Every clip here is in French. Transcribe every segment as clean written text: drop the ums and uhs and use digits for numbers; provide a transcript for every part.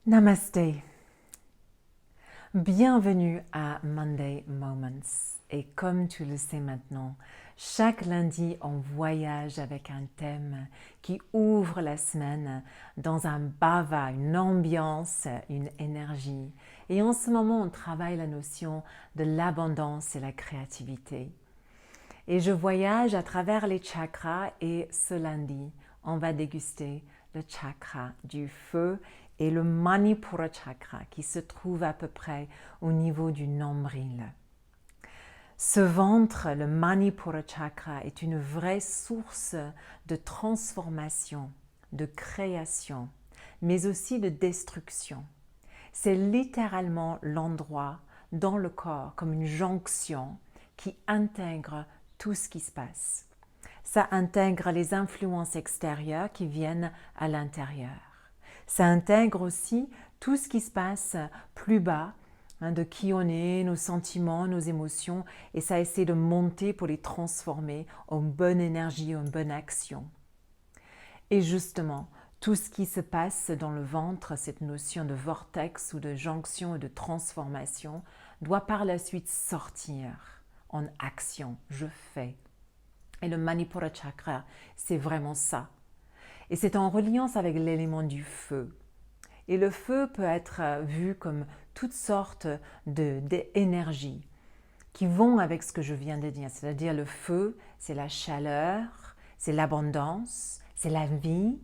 Namasté. Bienvenue à Monday Moments. Et comme tu le sais maintenant, chaque lundi, on voyage avec un thème qui ouvre la semaine dans un bava, une ambiance, une énergie. Et en ce moment, on travaille la notion de l'abondance et la créativité. Et je voyage à travers les chakras et ce lundi, on va déguster le chakra du feu et le Manipura chakra qui se trouve à peu près au niveau du nombril. Ce ventre, le Manipura chakra, est une vraie source de transformation, de création, mais aussi de destruction. C'est littéralement l'endroit dans le corps comme une jonction qui intègre tout ce qui se passe. Ça intègre les influences extérieures qui viennent à l'intérieur. Ça intègre aussi tout ce qui se passe plus bas, de qui on est, nos sentiments, nos émotions, et ça essaie de monter pour les transformer en bonne énergie, en bonne action. Et justement, tout ce qui se passe dans le ventre, cette notion de vortex ou de jonction ou de transformation, doit par la suite sortir en action. Je fais. Et le Manipura chakra, c'est vraiment ça. Et c'est en reliance avec l'élément du feu. Et le feu peut être vu comme toutes sortes d'énergies qui vont avec ce que je viens de dire. C'est-à-dire le feu, c'est la chaleur, c'est l'abondance, c'est la vie.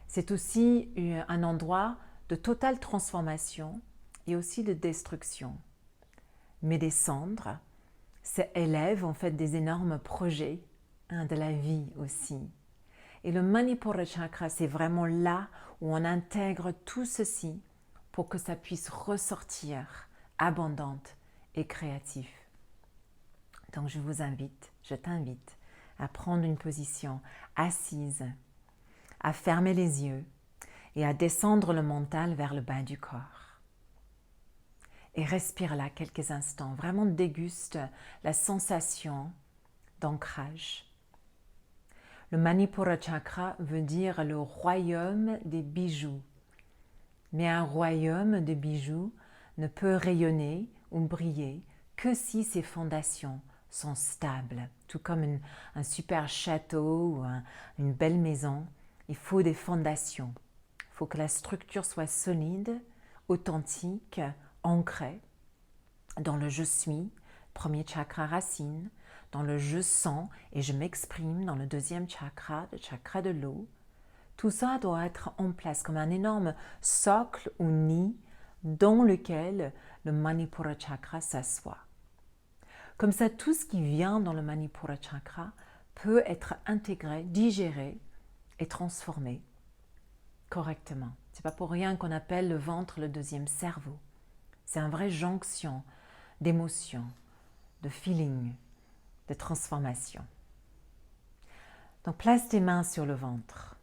C'est aussi un endroit de totale transformation et aussi de destruction. Mais des cendres, ça élève en fait des énormes projets de la vie aussi. Et le Manipura chakra, c'est vraiment là où on intègre tout ceci pour que ça puisse ressortir abondante et créatif. Donc je t'invite à prendre une position assise, à fermer les yeux et à descendre le mental vers le bas du corps. Et respire là quelques instants, vraiment déguste la sensation d'ancrage. Le Manipura chakra veut dire le royaume des bijoux. Mais un royaume de bijoux ne peut rayonner ou briller que si ses fondations sont stables. Tout comme un super château ou une belle maison, il faut des fondations. Il faut que la structure soit solide, authentique, ancrée dans le je suis, premier chakra racine, dans le je sens et je m'exprime dans le deuxième chakra, le chakra de l'eau. Tout ça doit être en place comme un énorme socle ou nid dans lequel le Manipura chakra s'assoit. Comme ça, tout ce qui vient dans le Manipura chakra peut être intégré, digéré et transformé correctement. C'est pas pour rien qu'on appelle le ventre le deuxième cerveau. C'est une vraie jonction d'émotions, de feeling, de transformation. Donc place tes mains sur le ventre.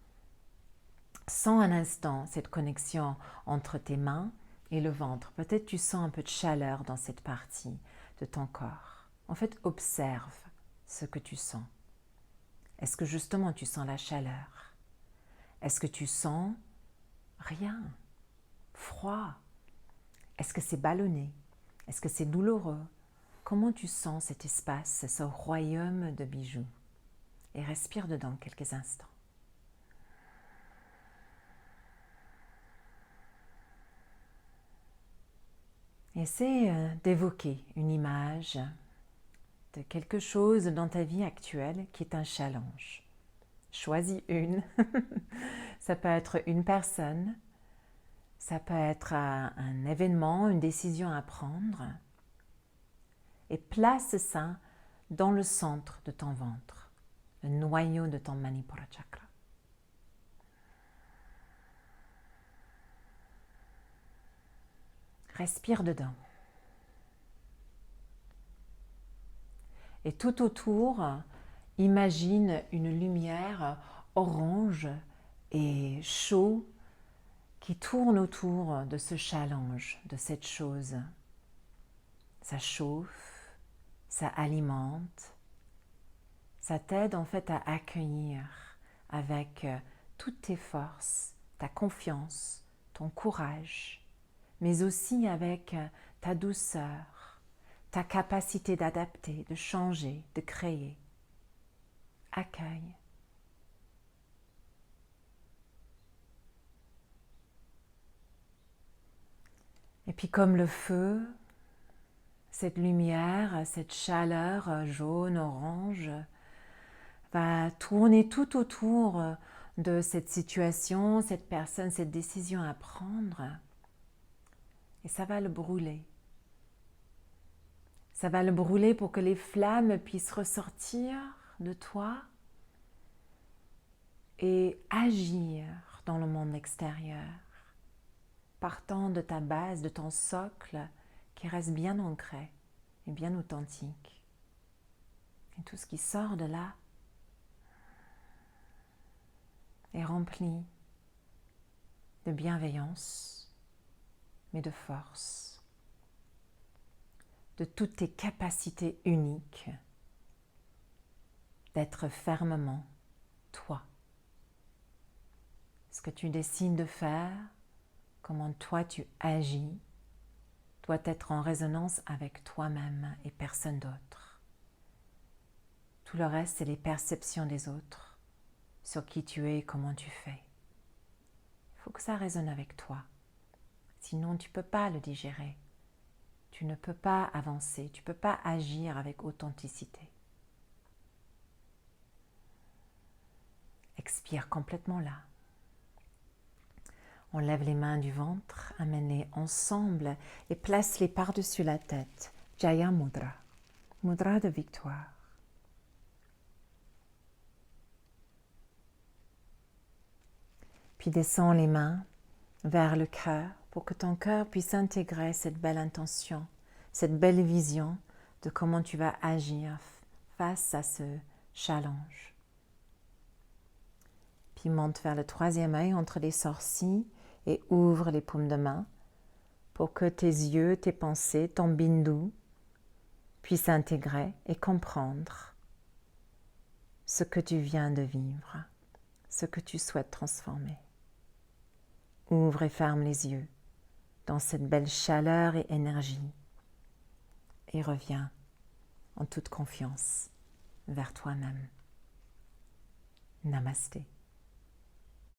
Sens un instant cette connexion entre tes mains et le ventre. Peut-être tu sens un peu de chaleur dans cette partie de ton corps. En fait, observe ce que tu sens. Est-ce que justement tu sens la chaleur? Est-ce que tu sens rien? Froid? Est-ce que c'est ballonné? Est-ce que c'est douloureux? Comment tu sens cet espace, ce royaume de bijoux? Et respire dedans quelques instants. Essaie d'évoquer une image de quelque chose dans ta vie actuelle qui est un challenge. Choisis une. Ça peut être une personne, ça peut être un événement, une décision à prendre. Et place ça dans le centre de ton ventre, le noyau de ton Manipura chakra. Respire dedans. Et tout autour, imagine une lumière orange et chaud qui tourne autour de ce challenge, de cette chose. Ça chauffe, ça alimente, ça t'aide en fait à accueillir avec toutes tes forces, ta confiance, ton courage, mais aussi avec ta douceur, ta capacité d'adapter, de changer, de créer. Accueille. Et puis comme le feu, cette lumière, cette chaleur jaune, orange, va tourner tout autour de cette situation, cette personne, cette décision à prendre. Et ça va le brûler. Ça va le brûler pour que les flammes puissent ressortir de toi et agir dans le monde extérieur, partant de ta base, de ton socle qui reste bien ancré et bien authentique. Et tout ce qui sort de là est rempli de bienveillance, mais de force, de toutes tes capacités uniques d'être fermement toi. Ce que tu décides de faire, comment toi tu agis, doit être en résonance avec toi-même et personne d'autre. Tout le reste, c'est les perceptions des autres sur qui tu es et comment tu fais. Il faut que ça résonne avec toi. Sinon, tu ne peux pas le digérer. Tu ne peux pas avancer. Tu ne peux pas agir avec authenticité. Expire complètement là. On lève les mains du ventre, amène-les ensemble et place-les par-dessus la tête. Jaya Mudra, Mudra de victoire. Puis descends les mains vers le cœur pour que ton cœur puisse intégrer cette belle intention, cette belle vision de comment tu vas agir face à ce challenge. Puis monte vers le troisième œil entre les sourcils et ouvre les paumes de main pour que tes yeux, tes pensées, ton bindu puissent intégrer et comprendre ce que tu viens de vivre, ce que tu souhaites transformer. Ouvre et ferme les yeux dans cette belle chaleur et énergie et reviens en toute confiance vers toi-même. Namasté.